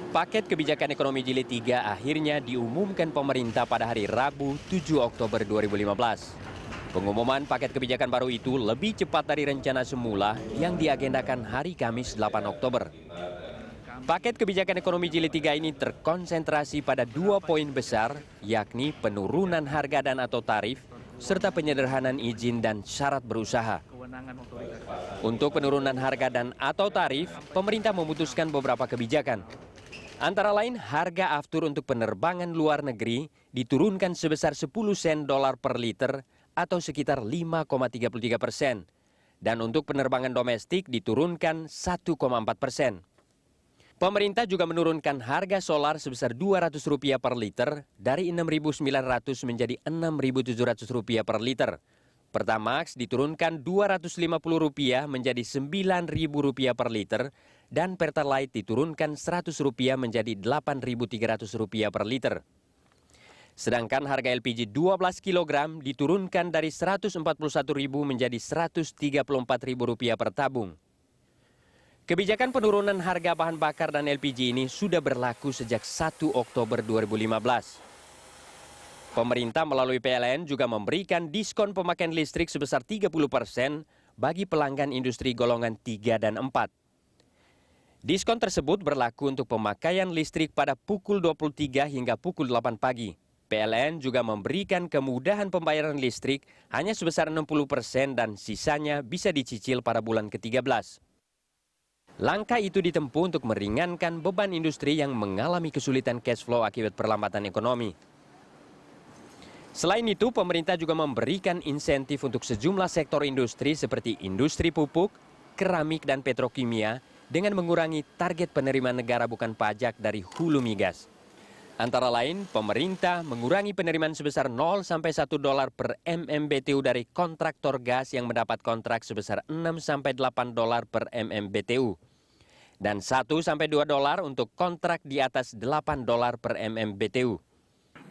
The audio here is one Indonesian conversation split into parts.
Paket kebijakan ekonomi jilid 3 akhirnya diumumkan pemerintah pada hari Rabu 7 Oktober 2015. Pengumuman paket kebijakan baru itu lebih cepat dari rencana semula yang diagendakan hari Kamis 8 Oktober. Paket kebijakan ekonomi jilid 3 ini terkonsentrasi pada 2 poin besar, yakni penurunan harga dan atau tarif, serta penyederhanaan izin dan syarat berusaha. Untuk penurunan harga dan atau tarif, pemerintah memutuskan beberapa kebijakan. Antara lain, harga aftur untuk penerbangan luar negeri diturunkan sebesar 10 sen dolar per liter atau sekitar 5,33%. Dan untuk penerbangan domestik diturunkan 1,4%. Pemerintah juga menurunkan harga solar sebesar Rp200 per liter dari Rp6.900 menjadi Rp6.700 per liter. Pertamax diturunkan Rp250 menjadi Rp9.000 per liter dan Pertalite diturunkan Rp100 menjadi Rp8.300 per liter. Sedangkan harga LPG 12 kg diturunkan dari Rp141.000 menjadi Rp134.000 per tabung. Kebijakan penurunan harga bahan bakar dan LPG ini sudah berlaku sejak 1 Oktober 2015. Pemerintah melalui PLN juga memberikan diskon pemakaian listrik sebesar 30% bagi pelanggan industri golongan 3 dan 4. Diskon tersebut berlaku untuk pemakaian listrik pada pukul 23 hingga pukul 8 pagi. PLN juga memberikan kemudahan pembayaran listrik hanya sebesar 60% dan sisanya bisa dicicil pada bulan ke-13. Langkah itu ditempuh untuk meringankan beban industri yang mengalami kesulitan cash flow akibat perlambatan ekonomi. Selain itu, pemerintah juga memberikan insentif untuk sejumlah sektor industri seperti industri pupuk, keramik, dan petrokimia dengan mengurangi target penerimaan negara bukan pajak dari hulu migas. Antara lain, pemerintah mengurangi penerimaan sebesar 0 sampai 1 dolar per MMBTU dari kontraktor gas yang mendapat kontrak sebesar 6 sampai 8 dolar per MMBTU. Dan 1 sampai 2 dolar untuk kontrak di atas 8 dolar per MMBTU.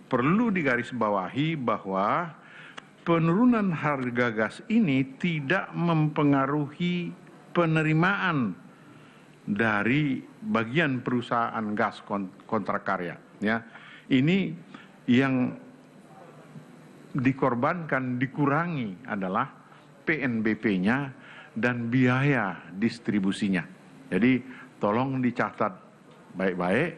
Perlu digarisbawahi bahwa penurunan harga gas ini tidak mempengaruhi penerimaan dari bagian perusahaan gas kontrak karya. Ya, ini yang dikorbankan, dikurangi adalah PNBP-nya dan biaya distribusinya. Jadi tolong dicatat baik-baik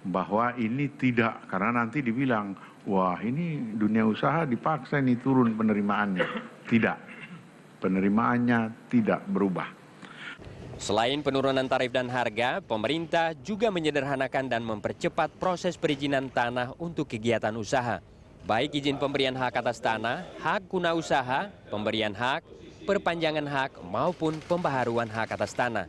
bahwa ini tidak, karena nanti dibilang, wah ini dunia usaha dipaksa ini turun penerimaannya. Tidak, penerimaannya tidak berubah. Selain penurunan tarif dan harga, pemerintah juga menyederhanakan dan mempercepat proses perizinan tanah untuk kegiatan usaha. Baik izin pemberian hak atas tanah, hak guna usaha, pemberian hak, perpanjangan hak, maupun pembaharuan hak atas tanah.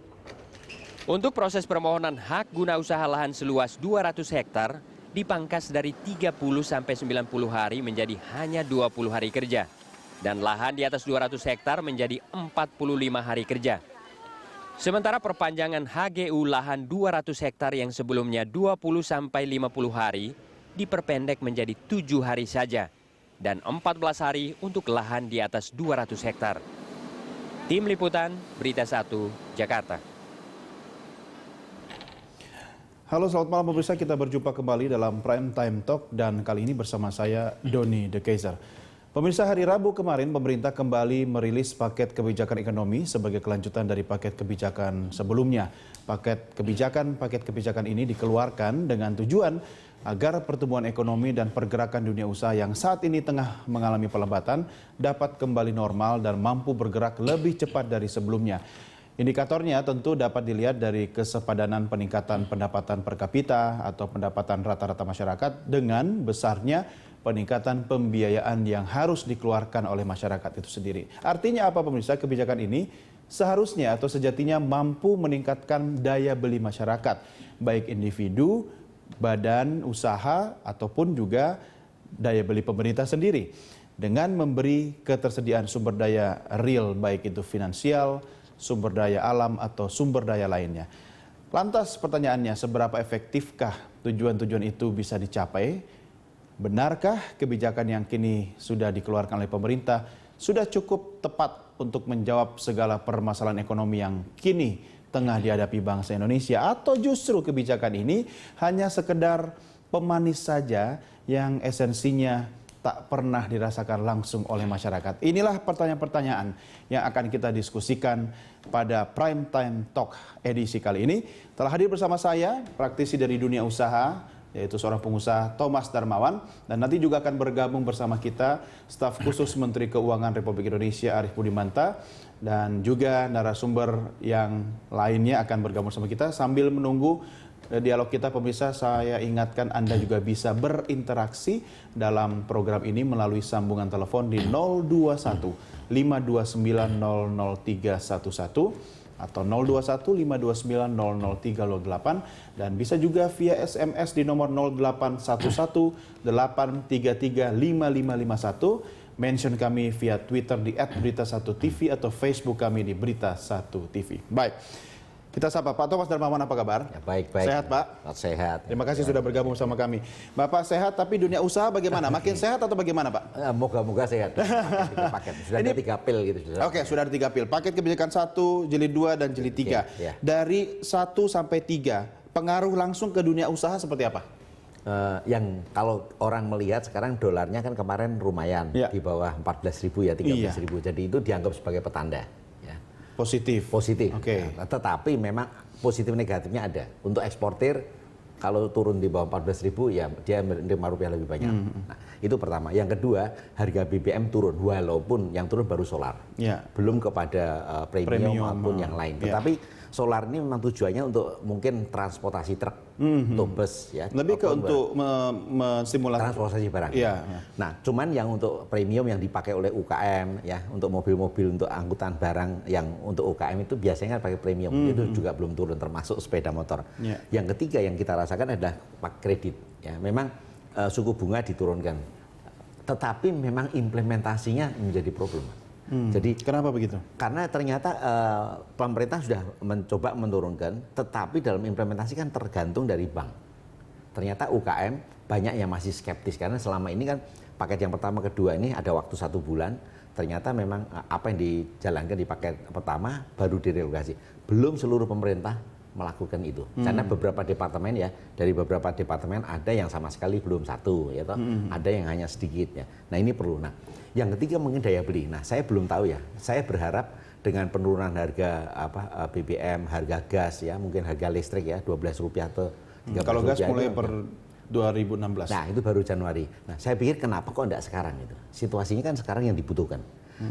Untuk proses permohonan hak guna usaha lahan seluas 200 hektar, dipangkas dari 30 sampai 90 hari menjadi hanya 20 hari kerja. Dan lahan di atas 200 hektar menjadi 45 hari kerja. Sementara perpanjangan HGU lahan 200 hektar yang sebelumnya 20 sampai 50 hari diperpendek menjadi 7 hari saja dan 14 hari untuk lahan di atas 200 hektar. Tim Liputan, Berita 1, Jakarta. Halo, selamat malam pemirsa, kita berjumpa kembali dalam Prime Time Talk dan kali ini bersama saya Doni De Keizer. Pemirsa, hari Rabu kemarin pemerintah kembali merilis paket kebijakan ekonomi sebagai kelanjutan dari paket kebijakan sebelumnya. Paket kebijakan ini dikeluarkan dengan tujuan agar pertumbuhan ekonomi dan pergerakan dunia usaha yang saat ini tengah mengalami pelembatan dapat kembali normal dan mampu bergerak lebih cepat dari sebelumnya. Indikatornya tentu dapat dilihat dari kesepadanan peningkatan pendapatan per kapita atau pendapatan rata-rata masyarakat dengan besarnya peningkatan pembiayaan yang harus dikeluarkan oleh masyarakat itu sendiri. Artinya apa pemirsa? Kebijakan ini seharusnya atau sejatinya mampu meningkatkan daya beli masyarakat, baik individu, badan usaha, ataupun juga daya beli pemerintah sendiri. Dengan memberi ketersediaan sumber daya real, baik itu finansial, sumber daya alam, atau sumber daya lainnya. Lantas pertanyaannya, seberapa efektifkah tujuan-tujuan itu bisa dicapai? Benarkah kebijakan yang kini sudah dikeluarkan oleh pemerintah sudah cukup tepat untuk menjawab segala permasalahan ekonomi yang kini tengah dihadapi bangsa Indonesia, atau justru kebijakan ini hanya sekedar pemanis saja yang esensinya tak pernah dirasakan langsung oleh masyarakat? Inilah pertanyaan-pertanyaan yang akan kita diskusikan pada Prime Time Talk edisi kali ini. Telah hadir bersama saya praktisi dari dunia usaha, yaitu seorang pengusaha Thomas Darmawan, dan nanti juga akan bergabung bersama kita staf khusus Menteri Keuangan Republik Indonesia Arief Budimanta, dan juga narasumber yang lainnya akan bergabung bersama kita. Sambil menunggu dialog kita, pemirsa, saya ingatkan Anda juga bisa berinteraksi dalam program ini melalui sambungan telepon di 021 529 00311 atau 021 529 00308, dan bisa juga via SMS di nomor 0811 833 5551. Mention kami via Twitter di @berita1tv atau Facebook kami di Berita1TV. Baik. Kita sapa Pak Thomas Darmawan, apa kabar? Ya, baik-baik. Sehat, Pak? Sehat. Terima kasih sudah bergabung sama kami. Bapak sehat, tapi dunia usaha bagaimana? Makin sehat atau bagaimana, Pak? Moga-moga sehat. Paket. Sudah ada 3 pil gitu. Oke, sudah ada 3 pil. Paket kebijakan 1, jilid 2, dan jilid 3. Ya. Dari 1 sampai 3, pengaruh langsung ke dunia usaha seperti apa? Yang kalau orang melihat sekarang dolarnya kan kemarin lumayan di bawah 14.000 ya, 13.000. Jadi itu dianggap sebagai petanda. Positif. Oke. Nah, tetapi memang positif negatifnya ada. Untuk eksportir kalau turun di bawah 14.000 ya dia menerima rupiah lebih banyak. Nah, itu pertama. Yang kedua, harga BBM turun walaupun yang turun baru solar. Belum kepada premium maupun yang lain. Tetapi solar ini memang tujuannya untuk mungkin transportasi truk, untuk bus ya. Lebih ke untuk menstimulasi transportasi barang. Nah, cuman yang untuk premium yang dipakai oleh UKM ya, untuk mobil-mobil untuk angkutan barang yang untuk UKM itu biasanya pakai premium. Itu juga belum turun, termasuk sepeda motor. Yang ketiga yang kita rasakan adalah kredit ya. Memang suku bunga diturunkan. Tetapi memang implementasinya menjadi problem. Jadi kenapa begitu? Karena ternyata pemerintah sudah mencoba menurunkan, tetapi dalam implementasi kan tergantung dari bank. Ternyata UKM banyak yang masih skeptis karena selama ini kan paket yang pertama kedua ini ada waktu 1 bulan. Ternyata memang apa yang dijalankan di paket pertama baru direlokasi. Belum seluruh pemerintah melakukan itu. Karena beberapa departemen ya, dari beberapa departemen ada yang sama sekali belum satu, ya toh. Ada yang hanya sedikit ya. Nah, ini perlu. Nah, yang ketiga mungkin daya beli. Nah, saya belum tahu ya. Saya berharap dengan penurunan harga BBM, harga gas ya, mungkin harga listrik ya, Rp12 atau Rp13. Kalau gas mulai per 2016. Nah, itu baru Januari. Nah, saya pikir kenapa kok enggak sekarang itu? Situasinya kan sekarang yang dibutuhkan.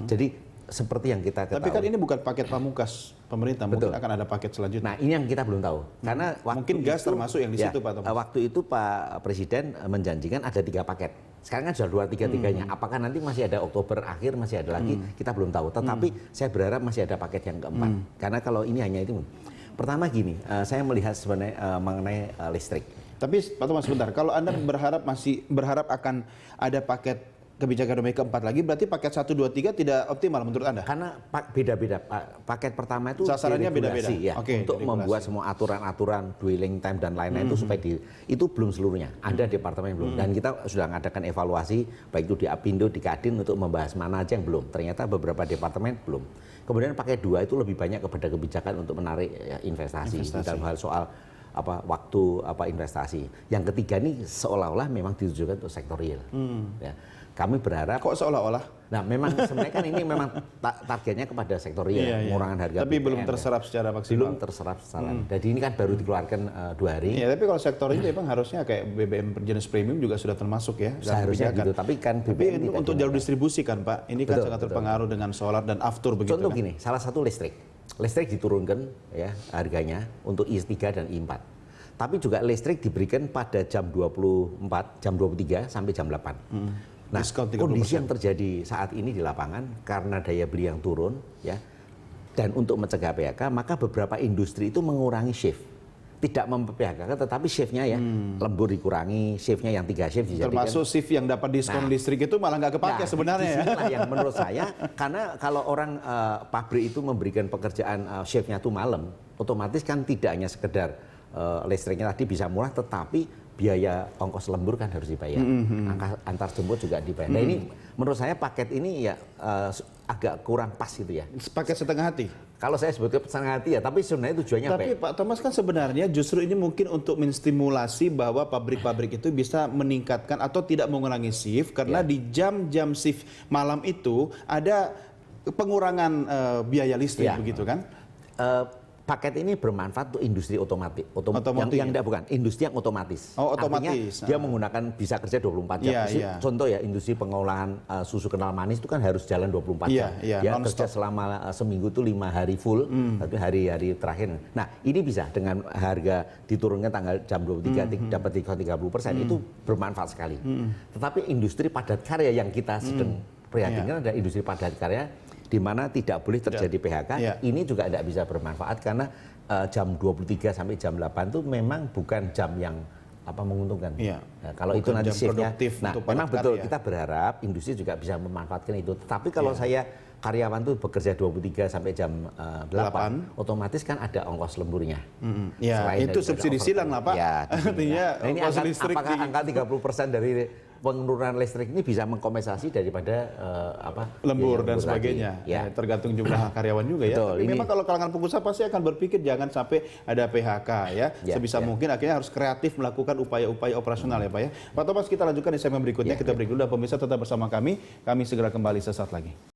Jadi seperti yang kita ketahui. Tapi kan ini bukan paket pamungkas pemerintah, mungkin akan ada paket selanjutnya. Nah, ini yang kita belum tahu. Karena mungkin gas termasuk yang di situ, Pak Thomas. Waktu itu Pak Presiden menjanjikan ada 3 paket. Sekarang kan sudah 2 3-3-nya. Apakah nanti masih ada Oktober akhir, masih ada lagi? Kita belum tahu. Tetapi saya berharap masih ada paket yang keempat. Karena kalau ini hanya itu. Pertama gini, saya melihat sebenarnya mengenai listrik. Tapi Pak Thomas sebentar, kalau Anda masih berharap akan ada paket kebijakan ekonomi keempat lagi, berarti paket 1, 2, 3 tidak optimal menurut Anda? Karena beda-beda. Paket pertama itu sasarannya beda-beda ya, untuk membuat semua aturan-aturan dwelling time dan lain-lain itu supaya itu belum seluruhnya. Ada departemen yang belum. Dan kita sudah mengadakan evaluasi baik itu di Apindo, di Kadin untuk membahas mana aja yang belum. Ternyata beberapa departemen belum. Kemudian paket 2 itu lebih banyak kepada kebijakan untuk menarik investasi. Dalam hal soal waktu investasi. Yang ketiga ini seolah-olah memang ditujukan untuk sektor real. Ya. Kami berharap. Kok seolah-olah? Nah, memang sebenarnya kan ini memang targetnya kepada sektor real, pengurangan harga. Tapi belum terserap secara maksimal. Belum terserap secara. Jadi ini kan baru dikeluarkan 2 hari. Iya, tapi kalau sektor ini memang harusnya kayak BBM jenis premium juga sudah termasuk ya. Seharusnya gitu. Tapi kan BBM untuk jalur distribusi kan, Pak. Ini kan sangat terpengaruh dengan solar dan aftur begitu. Contoh gini, salah satu listrik. Listrik diturunkan ya harganya untuk I3 dan I4. Tapi juga listrik diberikan pada jam 24, jam 23 sampai jam 8. Nah, kondisi yang terjadi saat ini di lapangan karena daya beli yang turun ya, dan untuk mencegah PHK maka beberapa industri itu mengurangi shift, tidak memphk tetapi shiftnya ya lembur dikurangi, shiftnya yang 3 shift dijadikan. Termasuk shift yang dapat diskon listrik itu malah nggak kepake sebenarnya ya. Yang menurut saya karena kalau orang pabrik itu memberikan pekerjaan shiftnya tuh malam, otomatis kan tidak hanya sekedar listriknya tadi bisa murah, tetapi biaya ongkos lembur kan harus dibayar, antar jemput juga dibayar. Nah ini menurut saya paket ini ya agak kurang pas gitu ya. Paket setengah hati. Kalau saya sebutnya setengah hati ya, tapi sebenarnya tujuannya Tapi baik. Pak Thomas kan sebenarnya justru ini mungkin untuk menstimulasi bahwa pabrik-pabrik itu bisa meningkatkan atau tidak mengurangi shift karena Ya. di jam-jam shift malam itu ada pengurangan biaya listrik Ya. begitu kan? Paket ini bermanfaat untuk industri otomatis. Otomotif. Yang enggak, bukan, industri yang otomatis. Oh, otomatis. Artinya dia menggunakan bisa kerja 24 jam. Iya, iya. Contoh ya, industri pengolahan susu kental manis itu kan harus jalan 24 Iya, jam. iya, Dia non-stop. kerja selama seminggu itu 5 hari full, tapi hari-hari terakhir. Nah, ini bisa dengan harga diturunkan tanggal jam 23 dapat 30%, itu bermanfaat sekali. Tetapi industri padat karya yang kita sedang prihatinkan ada industri padat karya di mana tidak boleh terjadi PHK, Ya. ini juga tidak bisa bermanfaat karena jam 23 sampai jam 8 itu memang bukan jam yang menguntungkan. Iya. Nah, kalau Bukan itu nanti jam shiftnya, produktif nah untuk memang padat betul karya. kita berharap industri juga bisa memanfaatkan itu. Tetapi kalau saya karyawan tuh bekerja 23 sampai jam 8, otomatis kan ada ongkos lemburnya. Ya, Selain itu daripada subsidi overtime. silang lah Pak. Ya, Artinya nah, ini ongkos angka, listrik apakah di- angka 30% dari penurunan listrik ini bisa mengkompensasi daripada lembur biaya dan tadi? sebagainya. Ya. Tergantung jumlah karyawan juga ya. Betul, Tapi ini- memang kalau kalangan pengusaha pasti akan berpikir jangan sampai ada PHK ya. Ya, Sebisa ya. mungkin akhirnya harus kreatif melakukan upaya-upaya operasional ya Pak ya. Pak Thomas, kita lanjutkan di segmen berikutnya. Ya, Kita ya. break dulu dan pemirsa tetap bersama kami. Kami segera kembali sesaat lagi.